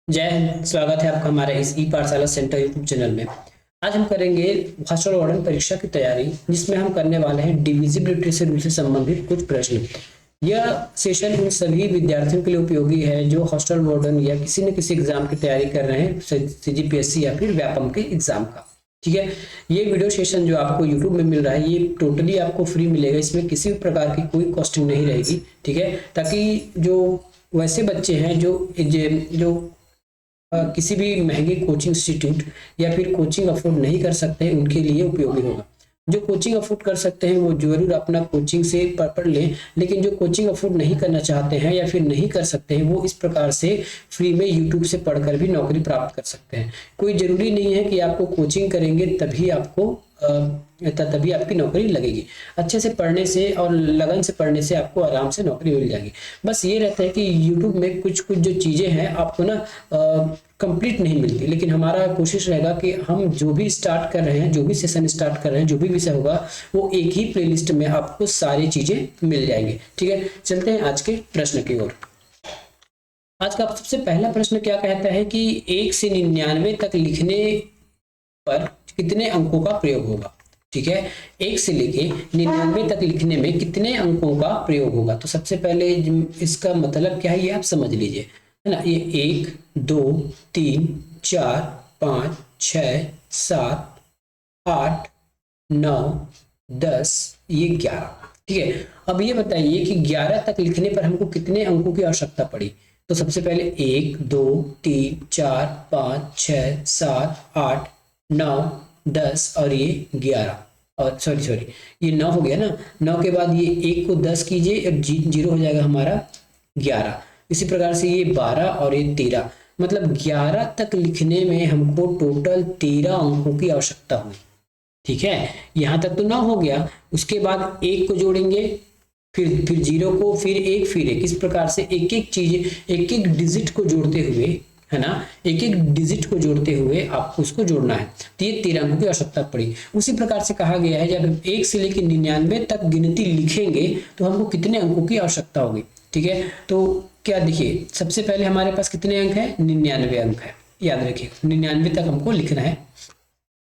जय हिंद। स्वागत है आपका हमारे इस ई पाठशाला सेंटर यूट्यूब चैनल में। आज हम करेंगे हॉस्टल वार्डन परीक्षा की तैयारी, जिसमें हम करने वाले हैं डिविजिबिलिटी से रूल से संबंधित कुछ प्रश्न। यह सेशन उन सभी विद्यार्थियों के लिए उपयोगी है जो हॉस्टल वार्डन या किसी न किसी एग्जाम की तैयारी कर रहे हैं, सीजीपीएससी या फिर व्यापम के एग्जाम का। ठीक है, ये वीडियो सेशन जो आपको यूट्यूब में मिल रहा है ये टोटली आपको फ्री मिलेगा। इसमें किसी भी प्रकार की कोई कॉस्टिंग नहीं रहेगी। ठीक है, ताकि जो वैसे बच्चे हैं जो किसी भी महंगे कोचिंग इंस्टीट्यूट या फिर कोचिंग अफोर्ड नहीं कर सकते उनके लिए उपयोगी होगा। जो कोचिंग अफोर्ड कर सकते हैं वो जरूर अपना कोचिंग से पढ़ लें, लेकिन जो कोचिंग अफोर्ड नहीं करना चाहते हैं या फिर नहीं कर सकते हैं वो इस प्रकार से फ्री में यूट्यूब से पढ़कर भी नौकरी प्राप्त कर सकते हैं। कोई जरूरी नहीं है कि आपको कोचिंग करेंगे तभी आपकी नौकरी लगेगी। अच्छे से पढ़ने से और लगन से पढ़ने से आपको आराम से नौकरी मिल जाएगी। बस ये रहता है कि यूट्यूब में कुछ कुछ जो चीजें हैं आपको ना कंप्लीट नहीं मिलती, लेकिन हमारा कोशिश रहेगा कि हम जो भी स्टार्ट कर रहे हैं, जो भी सेशन स्टार्ट कर रहे हैं, जो भी विषय होगा वो एक ही प्लेलिस्ट में आपको सारी चीजें मिल जाएंगी। ठीक है, चलते हैं आज के प्रश्न की ओर। आज का सबसे पहला प्रश्न क्या कहता है कि 1 से 99 तक लिखने पर कितने अंकों का प्रयोग होगा। ठीक है, 1 से लेके 99 तक लिखने में कितने अंकों का प्रयोग होगा। तो सबसे पहले इसका मतलब क्या है ये आप समझ लीजिए, है ना। ये 1 2 3 4 5 6 7 8 9 10 ये 11। ठीक है, अब ये बताइए कि 11 तक लिखने पर हमको कितने अंकों की आवश्यकता पड़ी। तो सबसे पहले 1 2 3 4 5 6 7 8 9 10 और ये 11 और सॉरी ये 9 हो गया ना। 9 के बाद ये 1 को 10 कीजिए और 0 हो जाएगा हमारा 11। इसी प्रकार से ये 12 और ये 13, मतलब 11 तक लिखने में हमको टोटल 13 अंकों की आवश्यकता हुई। ठीक है, यहां तक तो 9 हो गया। उसके बाद 1 को जोड़ेंगे, फिर 0 को, फिर 1, फिर 1। इस प्रकार से एक एक डिजिट को जोड़ते हुए, है ना, एक एक डिजिट को जोड़ते हुए आपको उसको जोड़ना है। तो ये 13 अंकों की आवश्यकता पड़ी। उसी प्रकार से कहा गया है जब 1 से लेकर 99 तक गिनती लिखेंगे तो हमको कितने अंकों की आवश्यकता होगी। ठीक है, तो क्या देखिए, सबसे पहले हमारे पास कितने अंक है, 99 अंक है। याद रखिए 99 तक हमको लिखना है।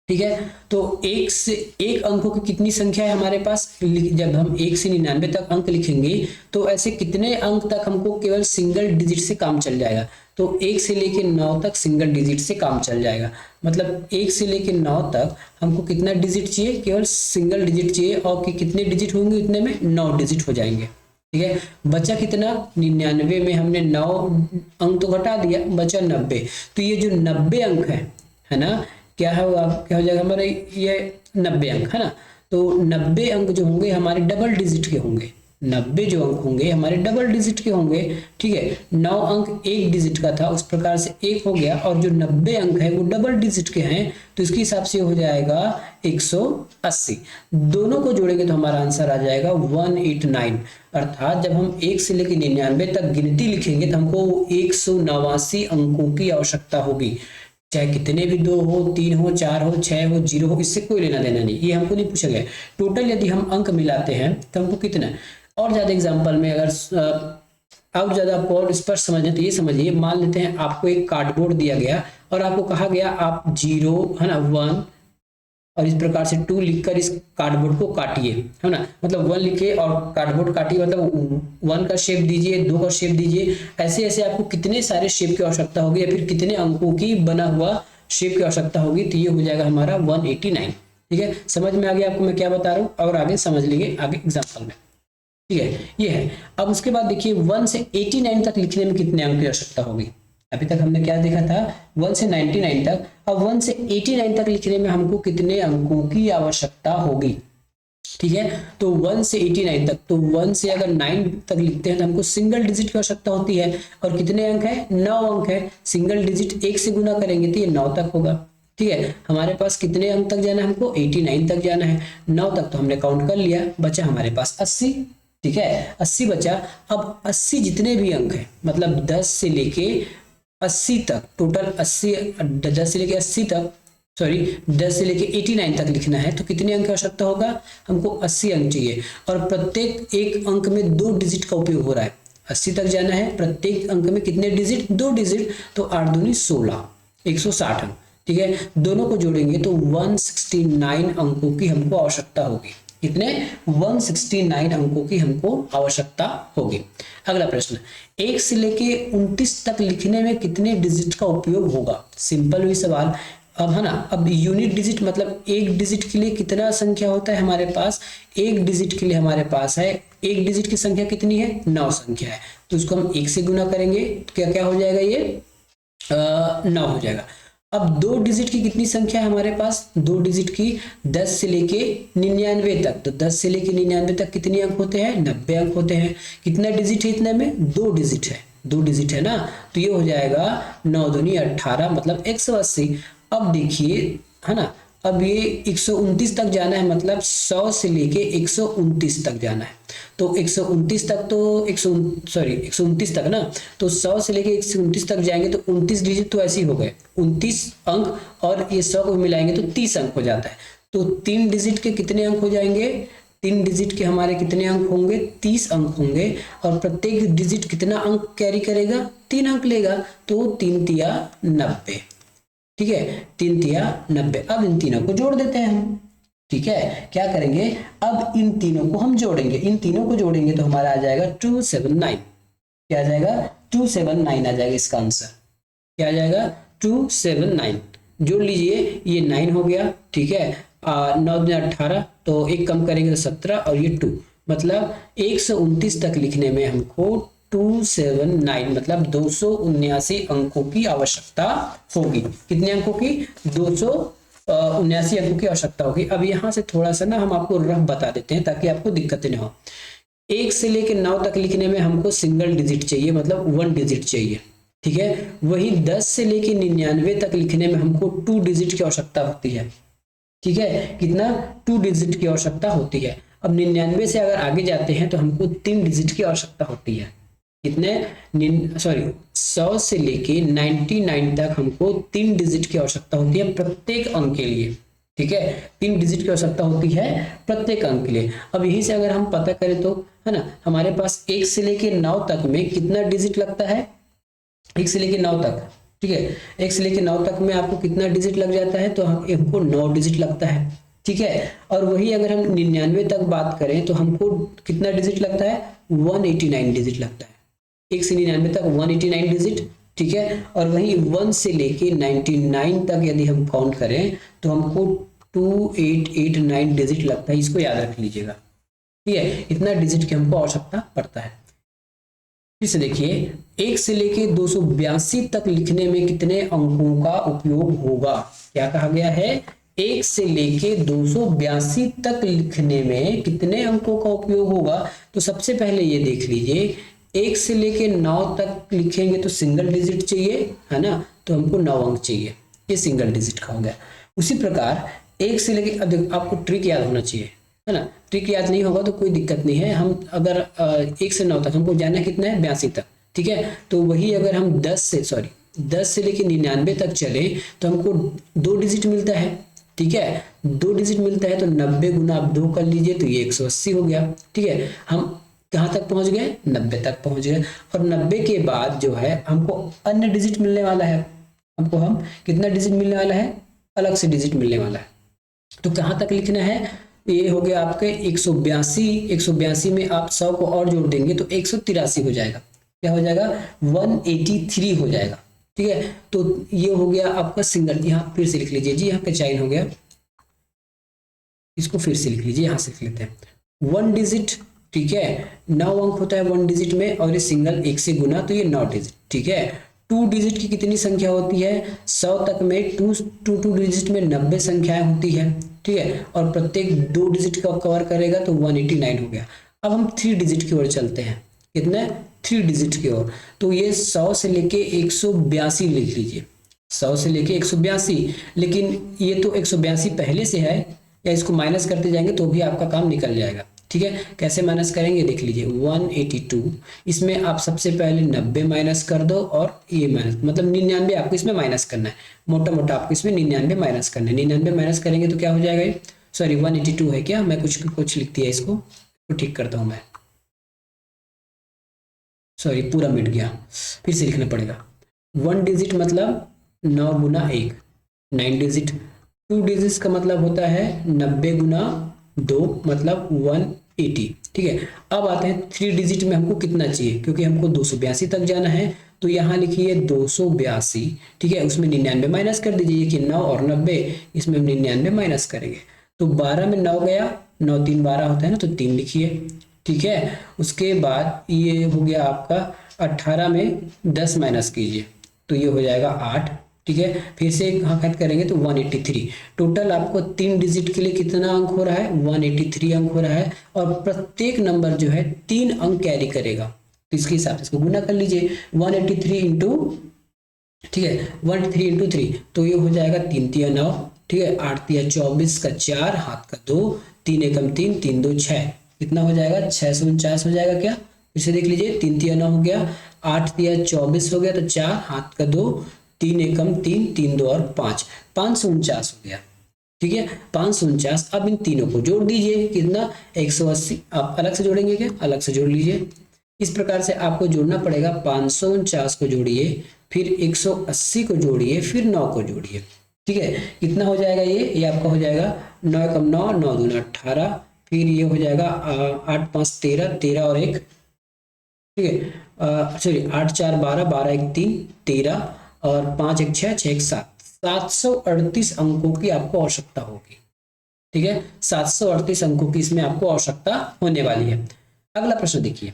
ठीक है, तो 1 अंकों की कितनी संख्या है हमारे पास। जब हम 1 से 99 तक अंक लिखेंगे तो ऐसे कितने अंक तक हमको केवल सिंगल डिजिट से काम चल जाएगा। तो 1 से लेकर 9 तक सिंगल डिजिट से काम चल जाएगा। मतलब 1 से लेकर 9 तक हमको कितना डिजिट चाहिए, केवल सिंगल डिजिट चाहिए। और कितने डिजिट होंगे, उतने में 9 डिजिट हो जाएंगे। ठीक है, बचा कितना, 99 में हमने 9 अंक तो घटा दिया, बचा 90। तो ये जो 90 अंक है ना, क्या हो जाएगा हमारे ये 90 अंक, है ना। तो 90 अंक जो होंगे हमारे डबल डिजिट के होंगे। 90 जो अंक होंगे हमारे डबल डिजिट के होंगे। ठीक है, 9 अंक एक डिजिट का था, उस प्रकार से 1 हो गया, और जो 90 अंक है वो डबल डिजिट के हैं, तो इसके हिसाब से हो जाएगा 180। दोनों को जोड़ेंगे तो हमारा आंसर आ जाएगा 189। अर्थात जब हम 1 से लेकर 99 तक गिनती लिखेंगे तो हमको 189 अंकों की आवश्यकता होगी। चाहे कितने भी 2 हो, 3 हो, 4 हो, 6 हो, 0 हो, इससे कोई लेना देना नहीं, ये हमको नहीं पूछा गया। टोटल यदि हम अंक मिलाते हैं तो हमको कितना। और ज्यादा एग्जांपल में अगर और ज्यादा आपको और स्पष्ट समझना तो ये समझिए, मान लेते हैं आपको एक कार्डबोर्ड दिया गया और आपको कहा गया आप 0, है ना, 1 और इस प्रकार से 2 लिखकर इस कार्डबोर्ड को काटिए, है ना। मतलब 1 लिखिए और कार्डबोर्ड काटिए, मतलब 1 का शेप दीजिए, 2 का शेप दीजिए। ऐसे ऐसे आपको कितने सारे शेप की आवश्यकता होगी या फिर कितने अंकों की बना हुआ शेप की आवश्यकता होगी, तो ये हो जाएगा हमारा 189। ठीक है, समझ में आ गया आपको मैं क्या बता रहा हूँ। और आगे समझ लीजिए आगे एग्जाम्पल में। ठीक है, ये है। अब उसके बाद देखिए 1 से 89 तक लिखने में कितने अंक की आवश्यकता होगी। अभी तक हमने क्या देखा था, 1 से 99 तक। अब 1 से 89 तक लिखने में हमको कितने अंकों की आवश्यकता होगी। ठीक है, तो 1 से 89 तक, तो 1 से अगर 9 तक लिखते हैं तो हमको सिंगल डिजिट की आवश्यकता होती है। और कितने अंक है, 9 अंक है। सिंगल डिजिट 1 से गुना करेंगे तो ये 9 तक होगा। ठीक है, हमारे पास कितने अंक तक जाना है, हमको 89 तक जाना है। 9 तक तो हमने काउंट कर लिया, बचा हमारे पास 80। ठीक है, 80 बचा। अब 80 जितने भी अंक है, मतलब 10 से लेके 80 तक, टोटल 80, 10 से लेके 80 तक, सॉरी 10 से लेके 89 तक लिखना है तो कितने अंक की आवश्यकता होगा, हमको 80 अंक चाहिए। और प्रत्येक एक अंक में 2 डिजिट का उपयोग हो रहा है। 80 तक जाना है। प्रत्येक अंक में कितने डिजिट? 2 डिजिट, तो 8 दूनी 16, 160 अंक। ठीक है, दोनों को जोड़ेंगे तो 169 अंकों की हमको आवश्यकता होगी। कितने? 169 अंकों की हमको आवश्यकता होगी। अगला प्रश्न, 1 से लेके 29 तक लिखने में कितने डिजिट का उपयोग होगा? सिंपल हुई सवाल। अब है ना, अब यूनिट डिजिट मतलब एक डिजिट के लिए कितना संख्या होता है हमारे पास? एक डिजिट के लिए हमारे पास है, एक डिजिट की संख्या कितनी है? 9 संख्या है, तो उसको हम 1 से गुना करेंगे, क्या क्या हो जाएगा? ये 9 हो जाएगा। अब 2 डिजिट की कितनी संख्या है हमारे पास? 2 डिजिट की 10 से लेके 99 तक, तो 10 से लेके 99 तक कितने अंक होते हैं? 90 अंक होते हैं। कितना डिजिट है इतने में? 2 डिजिट है, 2 डिजिट है ना, तो ये हो जाएगा 9 दूनी 18 मतलब 180। अब देखिए है ना, अब ये 129 तक जाना है, मतलब 100 से लेके 129 तक जाना है, तो 129 तक तो 129 तक ना, तो 100 से लेके 129 तक जाएंगे तो 29 डिजिट तो ऐसे ही हो गए, 29 अंक, और ये 100 को मिलाएंगे तो 30 अंक हो जाता है। तो 3 डिजिट के कितने अंक हो जाएंगे? 3 डिजिट के हमारे कितने अंक होंगे? 30 अंक होंगे, और प्रत्येक डिजिट कितना अंक कैरी करेगा? 3 अंक लेगा, तो 3 तिया 90। ठीक है, 3 तिया 90। अब इन तीनों को जोड़ देते हैं हम। ठीक है, क्या करेंगे? अब इन तीनों को हम जोड़ेंगे, इन तीनों को जोड़ेंगे तो हमारा आ जाएगा 279। क्या आ जाएगा? 279 आ जाएगा इसका आंसर। क्या आ जाएगा? 279। जोड़ लीजिए, ये 9 हो गया। ठीक है, 9 में 18, तो एक कम करेंगे तो 17, और ये 2, मतलब 129 तक लिखने में हमको 279 मतलब 279 अंकों की आवश्यकता होगी। कितने अंकों की? 279 अंकों की आवश्यकता होगी। अब यहाँ से थोड़ा सा ना हम आपको रफ बता देते हैं ताकि आपको दिक्कतें ना हो। 1 से लेकर 9 तक लिखने में हमको सिंगल डिजिट चाहिए, मतलब 1 डिजिट चाहिए। ठीक है, वही 10 से लेकर 99 तक लिखने में हमको 2 डिजिट की आवश्यकता होती है। ठीक है, कितना? 2 डिजिट की आवश्यकता होती है। अब 99 से अगर आगे जाते हैं तो हमको 3 डिजिट की आवश्यकता होती है। कितने? 100 से लेके 99 तक हमको 3 डिजिट की आवश्यकता होती है प्रत्येक अंक के लिए। ठीक है, 3 डिजिट की आवश्यकता होती है प्रत्येक अंक के लिए। अब यहीं से अगर हम पता करें तो है ना, हमारे पास 1 से लेके 9 तक में कितना डिजिट लगता है? 1 से लेके 9 तक, ठीक है, 1 से लेके 9 तक में आपको कितना डिजिट लग जाता है? तो हमको 9 डिजिट लगता है। ठीक है, और वही अगर हम 99 तक बात करें तो हमको कितना डिजिट लगता है? 189 डिजिट लगता है। 1 से 99 तक 189 डिजिट। ठीक है, और वहीं 1 से लेके 99 तक यदि हम काउंट करें तो हमको 2889 डिजिट लगता है। इसको याद रख लीजिएगा। ठीक है, इतना डिजिट की हमको आवश्यकता पड़ता है। फिर से देखिए, 1 से लेके 282 तक लिखने में कितने अंकों का उपयोग होगा? क्या कहा गया है? 1 से लेके 282 तक लिखने में कितने अंकों का उपयोग होगा? तो सबसे पहले ये देख लीजिए, 1 से लेके 9 तक लिखेंगे तो सिंगल डिजिट चाहिए, है ना, तो हमको 9 अंक चाहिए, ये सिंगल डिजिट का हो गया। उसी प्रकार 1 से लेके, अब देखो आपको ट्रिक याद होना चाहिए, है ना, ट्रिक याद नहीं होगा तो कोई दिक्कत नहीं है। हम अगर 1 से 9 तक हमको जाना कितना है? 82 तक। ठीक है, तो वही अगर हम 10 से लेके 99 तक चले तो हमको 2 डिजिट मिलता है। ठीक है, 2 डिजिट मिलता है तो 90 गुना आप 2 कर लीजिए तो ये 180 हो गया। ठीक है, हम कहाँ तक पहुंच गए? 90 तक पहुंच गए, और 90 के बाद जो है हमको अन्य डिजिट मिलने वाला है। हमको हम कितना डिजिट मिलने वाला है? अलग से डिजिट मिलने वाला है। तो कहाँ तक लिखना है? ये हो गया आपके 182। 182 में आप 100 को और जोड़ देंगे तो 183 हो जाएगा। क्या हो जाएगा? 183 हो जाएगा। ठीक है, तो ये हो गया आपका सिंगल। यहाँ फिर से लिख लीजिए जी, यहाँ पे चाइन हो गया, इसको फिर से लिख लीजिए, यहाँ से लिख लेते हैं 1 डिजिट। ठीक है, 9 अंक होता है 1 डिजिट में, और ये सिंगल 1 से गुना तो ये 9 डिजिट। ठीक है, 2 डिजिट की कितनी संख्या होती है? 100 तक में 2 डिजिट में 90 संख्याएं होती है। ठीक है, और प्रत्येक 2 डिजिट का कवर करेगा तो 189 हो गया। अब हम 3 डिजिट की ओर चलते हैं। कितना? 3 डिजिट की ओर। तो ये 100 से लेके 182 लिख लीजिए, 100 से लेके 182, लेकिन ये तो 182 पहले से है, या इसको माइनस करते जाएंगे तो भी आपका काम निकल जाएगा। ठीक है, कैसे माइनस करेंगे देख लीजिए, 182, इसमें आप सबसे पहले 90 माइनस कर दो, और ये माइनस मतलब 99 आपको इसमें माइनस करना है, मोटा मोटा आपको इसमें 99 माइनस करना है। 99 माइनस करेंगे तो क्या हो जाएगा? सॉरी 182 है क्या, मैं कुछ लिख दिया, इसको तो ठीक करता हूँ मैं। सॉरी पूरा मिट गया, फिर से लिखना पड़ेगा। 1 डिजिट मतलब 9 गुना 1, 9 डिजिट। 2 डिजिट्स का मतलब होता है 90 गुना 2 मतलब 180, ठीक है। अब आते हैं 3 डिजिट में हमको कितना चाहिए, क्योंकि हमको 282 तक जाना है, तो यहाँ लिखिए 282, ठीक है। उसमें 99 माइनस कर दीजिए कि 9 और 90, इसमें हम 99 माइनस करेंगे तो 12 में 9 गया, 9 3 12 होता है ना, तो 3 लिखिए, ठीक है। उसके बाद ये हो गया आपका 18 में 10 माइनस कीजिए तो ये हो जाएगा 8, ठीक है। फिर से यहाँ खत्म करेंगे तो 183। टोटल आपको 3 डिजिट के लिए कितना अंक हो रहा है, 183 अंक हो रहा है। और प्रत्येक नंबर जो है 3 अंक कैरी करेगा, तो इसके हिसाब से इसको गुना कर लीजिए। 183 इंटू, ठीक है, 183 इंटू 3 तो ये हो जाएगा 3 तिया 9, ठीक है। 8 तिया 24 का 4 हाथ का 2, 3 एकम 3, 3 2 6, कितना हो जाएगा 649 हो जाएगा क्या, फिर से देख लीजिए। 3 तिया 9 हो गया, 8 तिया 24 हो गया तो 4 हाथ का 2, 3 एकम 3, 3 2 और 5, 549 हो गया, ठीक है। 549। अब इन तीनों को जोड़ दीजिए, कितना 180। आप अलग से जोड़ेंगे क्या, अलग से जोड़ लीजिए। इस प्रकार से आपको जोड़ना पड़ेगा, 549 को जोड़िए, फिर 180 को जोड़िए, फिर 9 को जोड़िए, ठीक है। कितना हो जाएगा ये आपका हो जाएगा 9 एकम 9, 9 दूना 18, फिर ये हो जाएगा 8 5 13, 13 और 1, ठीक है। सॉरी 8 4 12, 12 1 3, 13 और 5 1 6, 6 1 7, 738 अंकों की आपको आवश्यकता होगी, ठीक है। 738 अंकों की इसमें आपको आवश्यकता होने वाली है। अगला प्रश्न देखिए,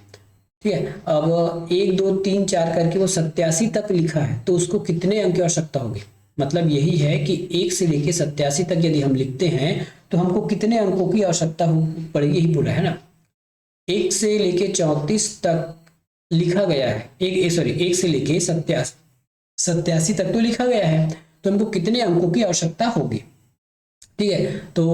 ठीक है। अब 1 2 3 4 करके वो 87 तक लिखा है, तो उसको कितने अंक की आवश्यकता होगी। मतलब यही है कि 1 से लेके 87 तक यदि हम लिखते हैं तो हमको कितने अंकों की आवश्यकता पड़ेगी, यही बोला है ना। 1 से लेके 34 तक लिखा गया है, एक सॉरी 1 से लेके 87 तक तो लिखा गया है, तो हमको कितने अंकों की आवश्यकता होगी, ठीक है। तो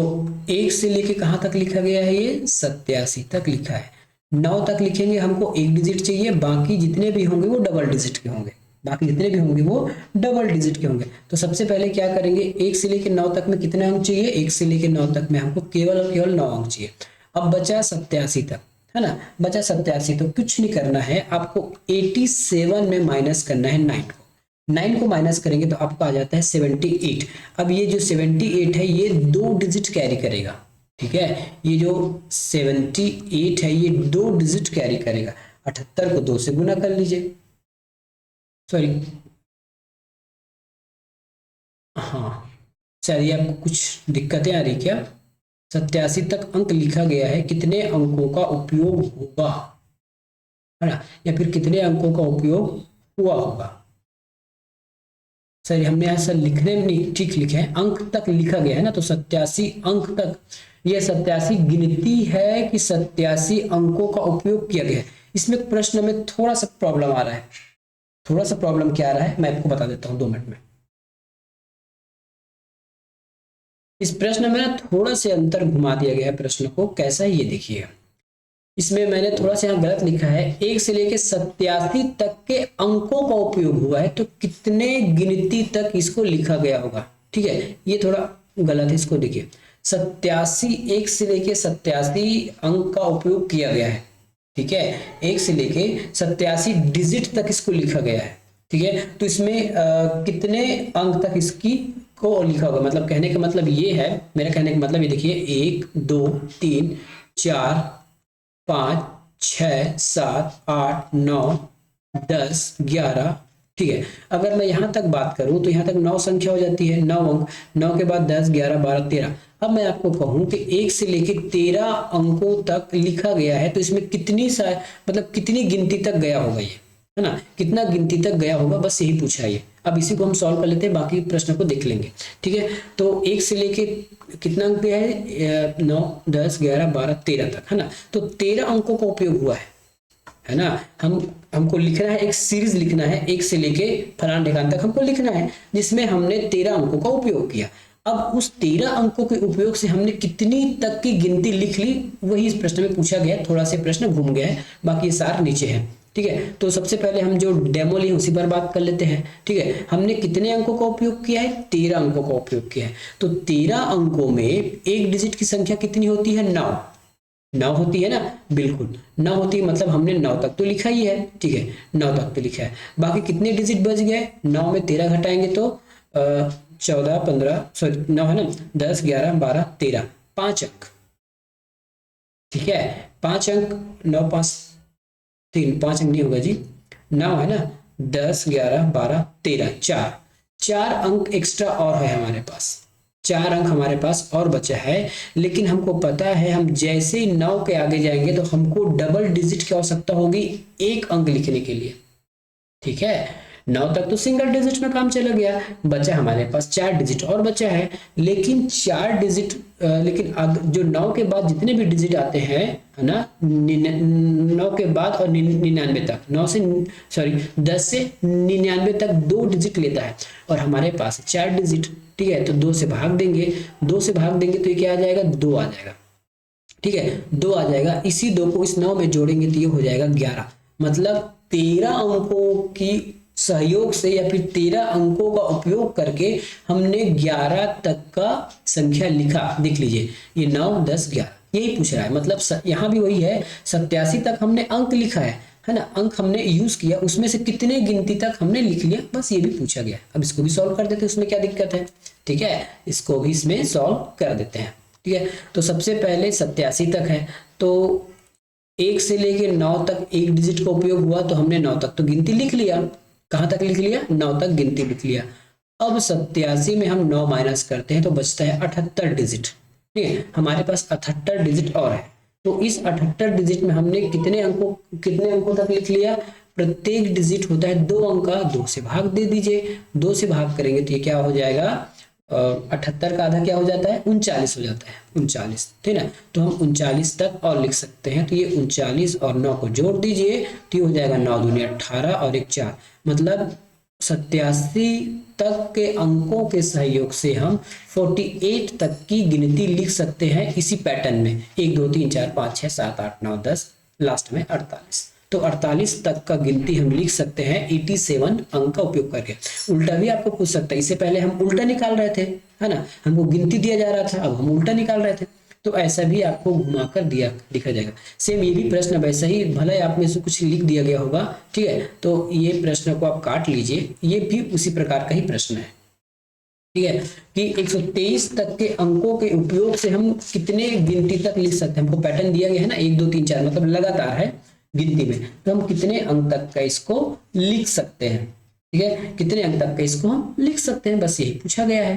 1 से लेके कहाँ तक लिखा गया है, ये 87 तक लिखा है। 9 तक लिखेंगे हमको 1 डिजिट चाहिए, बाकी जितने भी होंगे वो डबल डिजिट के होंगे, बाकी जितने भी होंगे वो डबल डिजिट के होंगे। तो सबसे पहले क्या करेंगे, 1 से लेके 9 तक में कितने अंक चाहिए, 1 से लेके 9 तक में हमको केवल और केवल 9 अंक चाहिए। अब बचा 87 तक, है ना, बचा 87, तो कुछ नहीं करना है आपको, 87 में माइनस करना है 9 को। 9 को माइनस करेंगे तो आपका आ जाता है 78। अब ये जो 78 है ये 2 डिजिट कैरी करेगा, ठीक है। ये जो 78 है ये 2 डिजिट कैरी करेगा। 78 को 2 से गुना कर लीजिए, सॉरी हाँ, चलिए आपको कुछ दिक्कतें आ रही क्या। 87 तक अंक लिखा गया है, कितने अंकों का उपयोग होगा, है ना, या फिर कितने अंकों का उपयोग हुआ होगा। सर हमने यहाँ सर लिखने में नहीं ठीक लिखे हैं, अंक तक लिखा गया है ना, तो 87 अंक तक, यह 87 गिनती है कि 87 अंकों का उपयोग किया गया है। इसमें प्रश्न में थोड़ा सा प्रॉब्लम आ रहा है, थोड़ा सा प्रॉब्लम क्या आ रहा है मैं आपको बता देता हूँ 2 मिनट में। इस प्रश्न में ना थोड़ा से अंतर घुमा दिया गया है प्रश्न को, कैसा है ये देखिएगा। इसमें मैंने थोड़ा सा यहाँ गलत लिखा है, 1 से लेके 87 तक के अंकों का उपयोग हुआ है, तो कितने गिनती तक इसको लिखा गया होगा, ठीक है, ये थोड़ा गलत है, इसको देखिए। 87, 1 से लेके 87 अंक का उपयोग किया गया है, ठीक है। 1 से लेके 87 डिजिट तक इसको लिखा गया है, ठीक है। तो इसमें कितने अंक तक इसकी को लिखा होगा, मतलब कहने का मतलब ये है, मेरा कहने का मतलब ये देखिए 1 2 3 4 5 6 7 8 9 10 11, ठीक है। अगर मैं यहाँ तक बात करूँ तो यहाँ तक 9 संख्या हो जाती है, 9 अंक, 9 के बाद 10 11 12 13। अब मैं आपको कहूँ कि 1 से लेके 13 अंकों तक लिखा गया है, तो इसमें कितनी मतलब कितनी गिनती तक गया होगा ये, है ना, कितना गिनती तक गया होगा, बस यही पूछा है ये। अब इसी को हम सॉल्व कर लेते हैं, बाकी प्रश्न को देख लेंगे, ठीक है। तो 1 से लेके कितना अंक पे है, 9 10 11 12 13 तक, है ना, तो 13 अंकों का उपयोग हुआ है ना। हमको लिखना है, एक सीरीज लिखना है, 1 से लेके फलान ढेकान तक हमको लिखना है, जिसमें हमने 13 अंकों का उपयोग किया। अब उस 13 अंकों के उपयोग से हमने कितनी तक की गिनती लिख ली, वही इस प्रश्न में पूछा गया। थोड़ा सा प्रश्न घूम गया है, बाकी सार नीचे है, ठीक है। तो सबसे पहले हम जो डेमो लिए उसी पर बात कर लेते हैं, ठीक है। हमने कितने अंकों का उपयोग किया है, 13 अंकों का उपयोग किया है। तो 13 अंकों में एक डिजिट की संख्या कितनी होती है, 9, 9 होती है ना, बिल्कुल 9 होती है, मतलब हमने 9 तक तो लिखा ही है, ठीक है 9 तक तो लिखा है। बाकी कितने डिजिट बच गए, 9 में 13 घटाएंगे तो 14 15 सॉरी 9 है ना, 10 11 12 13, 5 अंक, ठीक है 5 अंक, 9 5 3, 5 अंक नहीं होगा जी, 9 है ना, 10 11 12 13, 4 अंक एक्स्ट्रा और है हमारे पास, 4 अंक हमारे पास और बचा है। लेकिन हमको पता है हम जैसे ही 9 के आगे जाएंगे तो हमको डबल डिजिट की आवश्यकता होगी एक अंक लिखने के लिए, ठीक है 9 तक तो सिंगल डिजिट में काम चला गया, बचा हमारे पास 4 डिजिट और बचा है। लेकिन 4 डिजिट लेकिन जो 9 के बाद जितने भी डिजिट आते हैं है ना, 9 के बाद और 99 तक, 9 से सॉरी 10 से 99 तक 2 डिजिट लेता है और हमारे पास 4 डिजिट, ठीक है तो 2 से भाग देंगे, 2 से भाग देंगे तो ये क्या आ जाएगा, 2 आ जाएगा, ठीक है 2 आ जाएगा। इसी 2 को इस 9 में जोड़ेंगे तो ये हो जाएगा 11, मतलब 13 अंकों की सहयोग से या फिर 13 अंकों का उपयोग करके हमने 11 तक का संख्या लिखा। देख लीजिए ये 9 10 11 यही पूछ रहा है, मतलब यहाँ भी वही है, 87 तक हमने अंक लिखा है ना, अंक हमने यूज किया, उसमें से कितने गिनती तक हमने लिख लिया, बस ये भी पूछा गया। अब इसको भी सॉल्व कर देते हैं, उसमें क्या दिक्कत है, ठीक है इसको भी इसमें सॉल्व कर देते हैं, ठीक है। तो सबसे पहले 87 तक है, तो 1 से लेके 9 तक एक डिजिट का उपयोग हुआ, तो हमने 9 तक तो गिनती लिख लिया, कहाँ तक लिख लिया, 9 तक गिनती लिख लिया। अब 87 में हम 9 माइनस करते हैं तो बचता है 78 डिजिट, ठीक है हमारे पास 78 डिजिट और है। तो इस 78 डिजिट में हमने कितने अंकों तक लिख लिया, प्रत्येक डिजिट होता है 2 अंक का, 2 से भाग दे दीजिए, 2 से भाग करेंगे तो ये क्या हो जाएगा, 78 का आधा क्या हो जाता है, 39 हो जाता है, 39, ठीक है तो हम 39 तक और लिख सकते हैं। तो ये 39 और 9 को जोड़ दीजिए तो ये हो जाएगा 9 दूनी 18 और 1 4, मतलब 87 तक के अंकों के सहयोग से हम 48 तक की गिनती लिख सकते हैं इसी पैटर्न में, 1 2 3 4 5 6 7 8 9 10 लास्ट में 48, तो 48 तक का गिनती हम लिख सकते हैं 87 अंक का उपयोग करके। उल्टा भी आपको पूछ सकता है, इससे पहले हम उल्टा निकाल रहे थे है ना, हमको गिनती दिया जा रहा था, अब हम उल्टा निकाल रहे थे, तो ऐसा भी आपको घुमाकर लिखा जाएगा। सेम ये भी प्रश्न वैसा ही, भले आप में से कुछ लिख दिया गया होगा, ठीक है तो ये प्रश्न को आप काट लीजिए, ये भी उसी प्रकार का ही प्रश्न है, ठीक है कि 123 तक के अंकों के उपयोग से हम कितने गिनती तक लिख सकते हैं। हमको पैटर्न दिया गया है ना 1 2 3 4, मतलब लगातार है गिनती में, तो हम कितने अंक तक का इसको लिख सकते हैं, ठीक है कितने अंक तक का इसको हम लिख सकते हैं, बस यही पूछा गया है,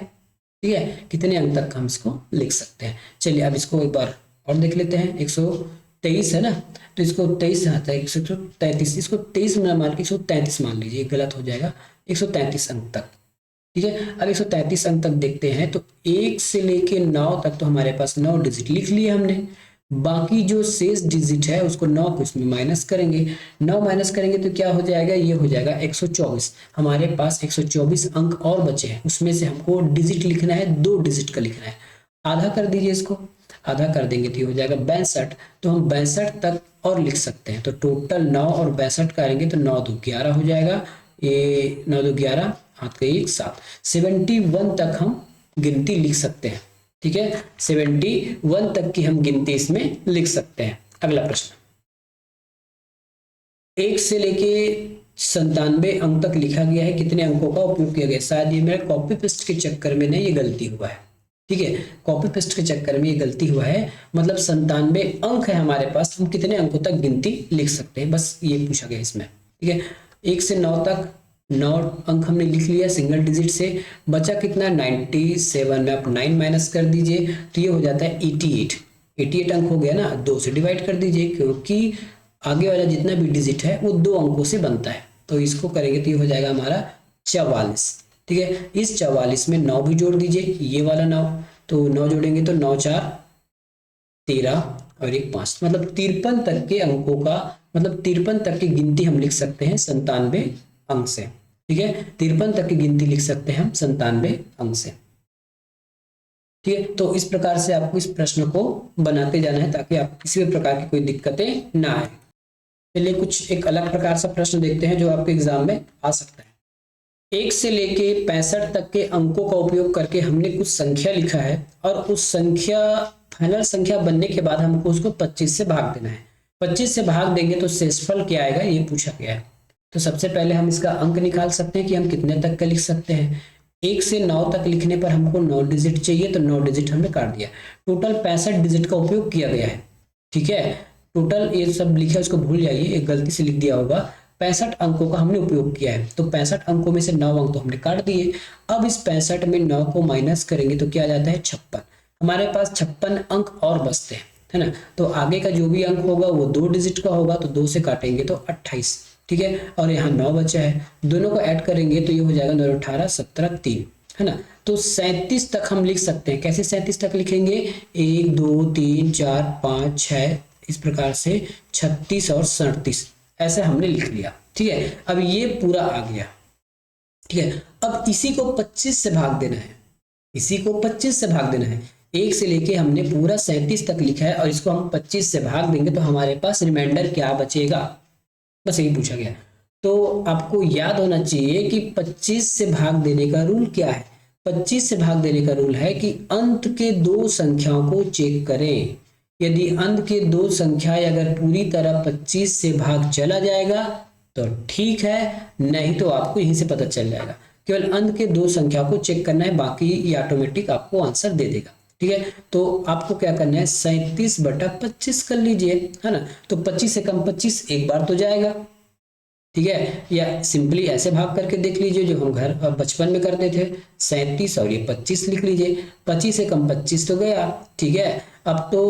ठीक है कितने अंक तक हम इसको लिख सकते हैं। चलिए अब इसको एक बार और देख लेते हैं, 123 है ना, तो इसको 23 से आता है 133, इसको 23 में मान के 133 मान लीजिए, गलत हो जाएगा, 133 अंक तक, ठीक है। अब 133 अंक तक देखते हैं, तो 1 से लेके 9 तक तो हमारे पास 9 डिजिट लिख लिए हमने, बाकी जो शेष डिजिट है उसको 9 को इसमें माइनस करेंगे, 9 माइनस करेंगे तो क्या हो जाएगा, ये हो जाएगा 124, हमारे पास 124 अंक और बचे हैं, उसमें से हमको डिजिट लिखना है, 2 डिजिट का लिखना है, आधा कर दीजिए इसको, आधा कर देंगे तो ये हो जाएगा 62, तो हम 62 तक और लिख सकते हैं, तो टोटल 9 और 62 करेंगे तो 9 2 11 हो जाएगा, ये 9 2 11 हाथ का 1 7, 71 तक हम गिनती लिख सकते हैं, ठीक है 71 तक की हम गिनती इसमें लिख सकते हैं। अगला प्रश्न, 1 से लेके 97 अंक तक लिखा गया है, कितने अंकों का उपयोग किया गया, शायद ये मेरा कॉपी पेस्ट के चक्कर में नहीं, ये गलती हुआ है, ठीक है कॉपी पेस्ट के चक्कर में ये गलती हुआ है, मतलब 97 अंक है हमारे पास, हम कितने अंकों तक गिनती लिख सकते हैं, बस ये पूछा गया इसमें, ठीक है 1 से 9 तक 9 अंक हमने लिख लिया सिंगल डिजिट से, बचा कितना 97 में आप 9 माइनस कर दीजिए तो ये हो जाता है 88 अंक हो गया ना, 2 से डिवाइड कर दीजिए, क्योंकि आगे वाला जितना भी डिजिट है वो 2 अंकों से बनता है, तो इसको करेंगे तो ये हो जाएगा हमारा 44, ठीक है इस 44 में 9 भी जोड़ दीजिए, ये वाला 9, तो 9 जोड़ेंगे तो 9 4 13 और 1 5, मतलब 53 तक के अंकों का, मतलब 53 तक की गिनती हम लिख सकते हैं 97 अंक से, ठीक है 53 तक की गिनती लिख सकते हैं हम 97 अंक से, ठीक है। तो इस प्रकार से आपको इस प्रश्न को बनाते जाना है ताकि आपको किसी भी प्रकार की कोई दिक्कतें ना आए। चलिए कुछ एक अलग प्रकार सा प्रश्न देखते हैं जो आपके एग्जाम में आ सकता है। 1 से लेके 65 तक के अंकों का उपयोग करके हमने कुछ संख्या लिखा है और उस संख्या फाइनल संख्या बनने के बाद हमको उसको 25 से भाग देना है। 25 से भाग देंगे तो शेषफल क्या आएगा, ये पूछा गया है। तो सबसे पहले हम इसका अंक निकाल सकते हैं कि हम कितने तक का लिख सकते हैं। 1 से 9 तक लिखने पर हमको 9 डिजिट चाहिए, तो 9 डिजिट हमने काट दिया। टोटल 65 डिजिट का उपयोग किया गया है, ठीक है। टोटल ये सब लिखा उसको भूल जाइए, एक गलती से लिख दिया होगा। 65 अंकों का हमने उपयोग किया है, तो 65 अंकों में से 9 अंक तो हमने काट दिए। अब इस 65 में 9 को माइनस करेंगे तो क्या आ जाता है 56। हमारे पास 56 अंक और बचते हैं, है ना। तो आगे का जो भी अंक होगा वो 2 डिजिट का होगा, तो 2 से काटेंगे तो 28, ठीक है। और यहाँ 9 बचा है, दोनों को ऐड करेंगे तो ये हो जाएगा 9 18 17 3, है ना। तो 37 तक हम लिख सकते हैं। कैसे 37 तक लिखेंगे, 1 2 3 4 5 6 इस प्रकार से 36 और 37 ऐसे हमने लिख लिया, ठीक है। अब ये पूरा आ गया, ठीक है। अब इसी को 25 से भाग देना है, इसी को 25 से भाग देना है। 1 से लेके हमने पूरा 37 तक लिखा है और इसको हम 25 से भाग देंगे तो हमारे पास रिमाइंडर क्या बचेगा, बस यही पूछा गया। तो आपको याद होना चाहिए कि 25 से भाग देने का रूल क्या है। 25 से भाग देने का रूल है कि अंत के 2 संख्याओं को चेक करें। यदि अंत के 2 संख्याएं अगर पूरी तरह 25 से भाग चला जाएगा तो ठीक है, नहीं तो आपको यहीं से पता चल जाएगा। केवल अंत के 2 संख्या को चेक करना है, बाकी ये ऑटोमेटिक आपको आंसर दे देगा, ठीक है। तो आपको क्या करना है, 37/25 कर लीजिए, है ना। तो 25 से कम 25 एक बार तो जाएगा, ठीक है। या सिंपली ऐसे भाग करके देख लीजिए जो हम घर बचपन में करते थे, 37 और ये 25 लिख लीजिए। 25 से कम 25 तो गया, ठीक है। अब तो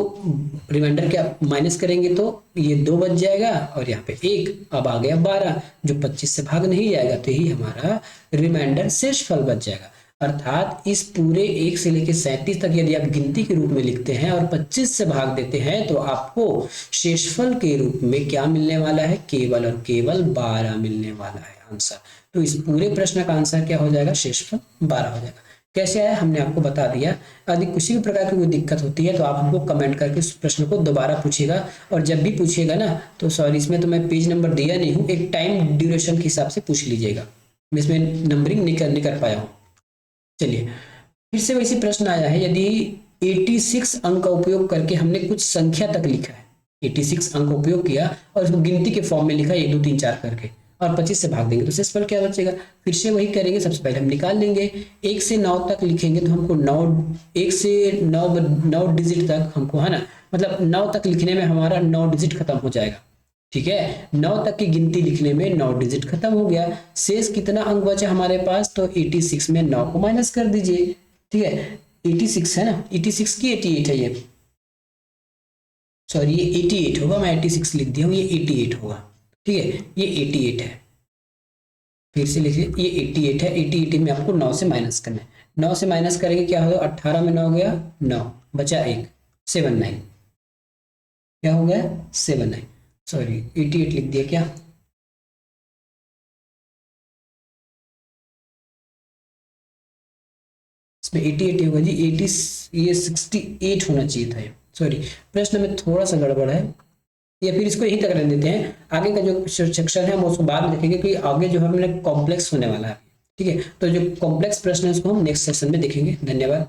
रिमाइंडर क्या माइनस करेंगे तो ये 2 बच जाएगा और यहाँ पे 1, अब आ गया 12 जो 25 से भाग नहीं जाएगा, तो ही हमारा रिमाइंडर शेषफल बच जाएगा। अर्थात इस पूरे 1 से लेकर 37 तक यदि आप गिनती के रूप में लिखते हैं और 25 से भाग देते हैं तो आपको शेषफल के रूप में क्या मिलने वाला है, केवल और केवल 12 मिलने वाला है आंसर। तो इस पूरे प्रश्न का आंसर क्या हो जाएगा, शेषफल 12 हो जाएगा। कैसे आया हमने आपको बता दिया। यदि किसी भी प्रकार की कोई दिक्कत होती है तो आप हमको कमेंट करके उस प्रश्न को दोबारा पूछिएगा, और जब भी पूछिएगा ना तो सॉरी इसमें तो मैं पेज नंबर दिया नहीं हूँ, एक टाइम ड्यूरेशन के हिसाब से पूछ लीजिएगा, मैं इसमें नंबरिंग नहीं कर पाया हूँ। चलिए फिर से वैसी प्रश्न आया है, यदि 86 अंक का उपयोग करके हमने कुछ संख्या तक लिखा है, 86 अंक उपयोग किया और उसको गिनती के फॉर्म में लिखा 1 2 3 4 करके और 25 से भाग देंगे तो शेषफल क्या बचेगा। फिर से वही करेंगे, सबसे पहले हम निकाल लेंगे। 1 से 9 तक लिखेंगे तो हमको 1 से 9 डिजिट तक हमको, है ना, मतलब 9 तक लिखने में हमारा 9 डिजिट खत्म हो जाएगा, ठीक है। 9 तक की गिनती लिखने में 9 डिजिट खत्म हो गया। शेष कितना अंक बचा हमारे पास, तो 86 में 9 को माइनस कर दीजिए, ठीक है। 86 है ना, 86 की 88 है ये, सॉरी ये 88 होगा, मैं 86 लिख दिया हूँ, ये 88 होगा, ठीक है। ये 88 है, फिर से लिखिए ये 88 है। 88 में आपको 9 से माइनस करना है। 9 से माइनस करेंगे क्या होगा, 18 में 9 गया 9 बचा 1 79, क्या हो गया 79, सॉरी 88 लिख दिया क्या, इसमें 88 होगा जी, 80 ये 68 होना चाहिए था, सॉरी प्रश्न में थोड़ा सा गड़बड़ है, या फिर इसको यहीं तक रहने देते हैं। आगे का जो सेक्शन है हम उसको बाद में देखेंगे, क्योंकि आगे जो है हमने कॉम्प्लेक्स होने वाला है, ठीक है। तो जो कॉम्प्लेक्स प्रश्न है उसको हम नेक्स्ट सेशन में देखेंगे। धन्यवाद।